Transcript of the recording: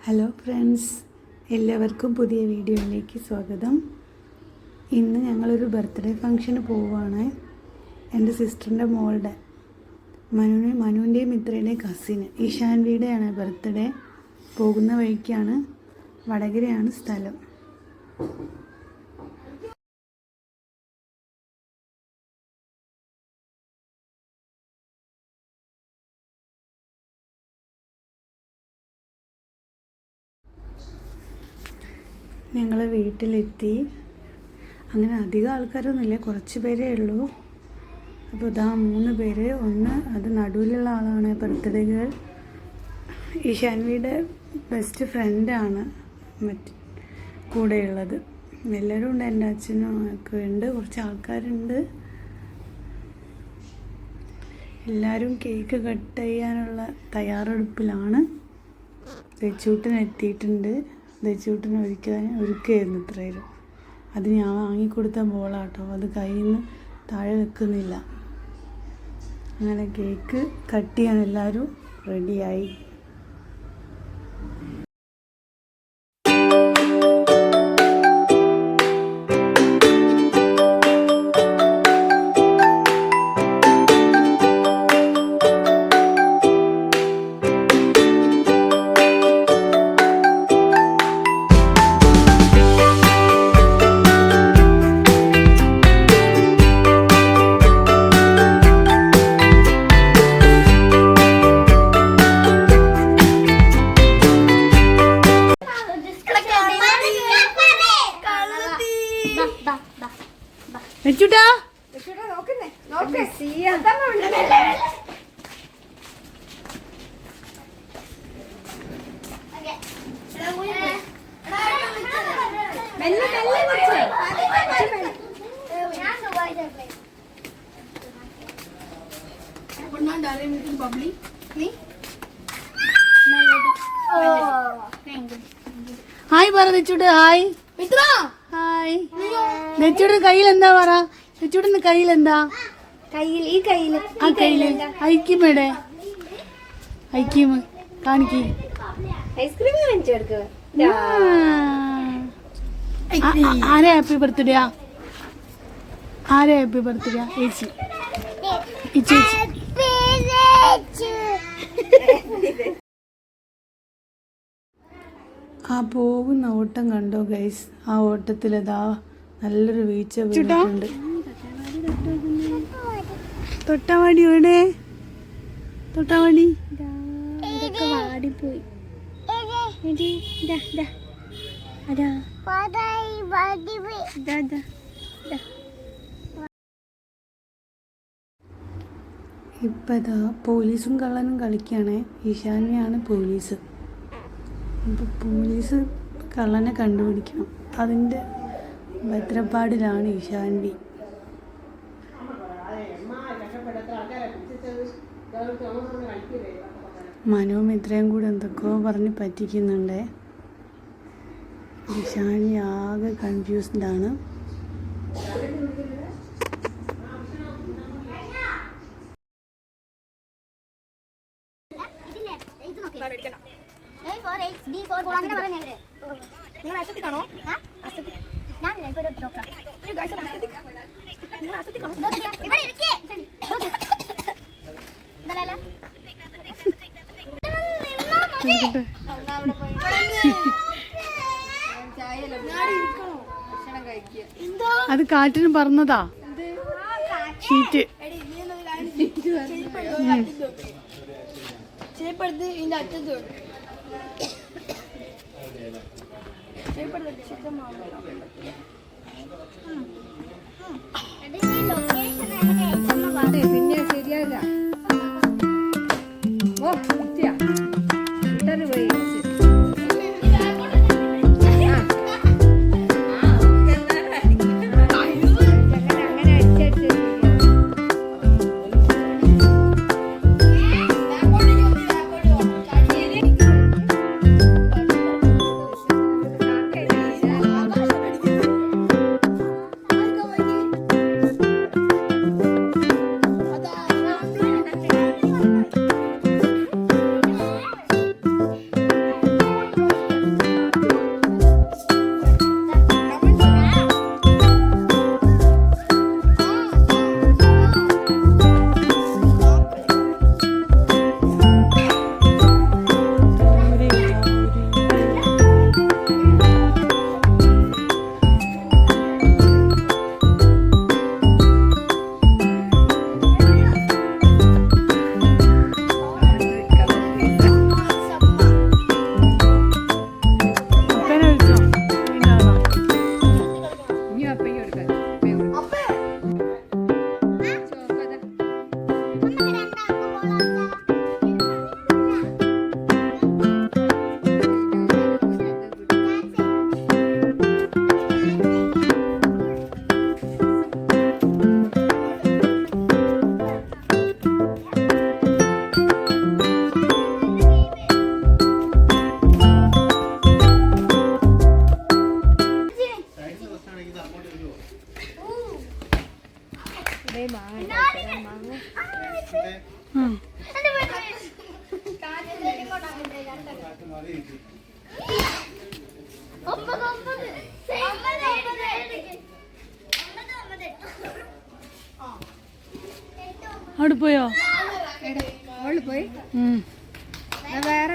Hello friends, എല്ലാവർക്കും പുതിയ വീഡിയോയിലേക്ക് സ്വാഗതം. ഇന്ന് ഞങ്ങളൊരു ബർത്ത്ഡേ ഫംഗ്ഷന് പോവുകയാണ്. എൻ്റെ സിസ്റ്ററിൻ്റെ മോളുടെ മനുവിൻ്റെയും മിത്രയുടെയും കസിന് ഈശാൻവിയുടെയാണ് ബർത്ത്ഡേ. പോകുന്ന വഴിക്കാണ്, വടകരയാണ് സ്ഥലം. ഞങ്ങൾ വീട്ടിലെത്തി. അങ്ങനെ അധികം ആൾക്കാരൊന്നുമില്ല, കുറച്ച് പേരേ ഉള്ളൂ. അപ്പോൾ ഇതാ 3 പേര്. അത് നടുവിലുള്ള ആളാണ് ബർത്ത്ഡേ ഗേൾ. ഈശാൻവിയുടെ ബെസ്റ്റ് ഫ്രണ്ടാണ് കൂടെയുള്ളത്. എല്ലാവരും ഉണ്ട്, എൻ്റെ അച്ഛനും ഒക്കെ ഉണ്ട്, കുറച്ച് ആൾക്കാരുണ്ട്. എല്ലാവരും കേക്ക് കട്ട് ചെയ്യാനുള്ള തയ്യാറെടുപ്പിലാണ്. തെച്ചൂട്ടൻ എത്തിയിട്ടുണ്ട്. തെച്ചൂട്ടിന് ഒരുക്കുകയായിരുന്നു ഇത്രയും. അത് ഞാൻ വാങ്ങിക്കൊടുത്ത ബോളാട്ടോ, അത് കയ്യിൽ നിന്ന് താഴെ വെക്കുന്നില്ല. അങ്ങനെ കേക്ക് കട്ട് ചെയ്യാൻ എല്ലാവരും റെഡിയായി. വെച്ചുട്ടാ ഹായ് പറ തെച്ചൂട്ട്. Hi hi. തെച്ചൂട്ടിന് കയ്യിൽ എന്താ പറ? തെച്ചൂട്ടിന് കയ്യിൽ എന്താ? ഈ കയ്യില് ഐക്യമേടെ ഐക്യം കാണിക്ക്. ഐസ്ക്രീം കാണിച്ചു കൊടുക്കുക. ആരെ ഹാപ്പി ബർത്ത്ഡേ? ആരെ ഹാപ്പി ബർത്ത്ഡേ? ചേച്ചി ചേച്ചി. ആ പോകുന്ന ഓട്ടം കണ്ടോ ഗൈസ്? ആ ഓട്ടത്തിലതാ നല്ലൊരു വീഴ്ച വീണിട്ടുണ്ട്. തൊട്ടാവാടി എവിടെ? തൊട്ടാവാടി വാടിപ്പോയി. ഇപ്പതാ പോലീസും കള്ളനും കളിക്കുകയാണേ. ഈശാന്യാണ് പോലീസ്. അപ്പോൾ പോലീസ് കള്ളനെ കണ്ടുപിടിക്കണം, അതിൻ്റെ ഭദ്രപ്പാടിലാണ് ഈശാൻവി. മനുവും ഇത്രയും കൂടെ എന്തൊക്കെയോ പറഞ്ഞ് പറ്റിക്കുന്നുണ്ടേ. ഈശാൻവി ആകെ കൺഫ്യൂസ്ഡാണ്. അത് കാറ്റിന് പറന്നതാ ഷീറ്റ്. പിന്നെ ശരിയല്ല. ഉം. അവിടെ പോയോ? അവള് പോയി ഉം. വേറെ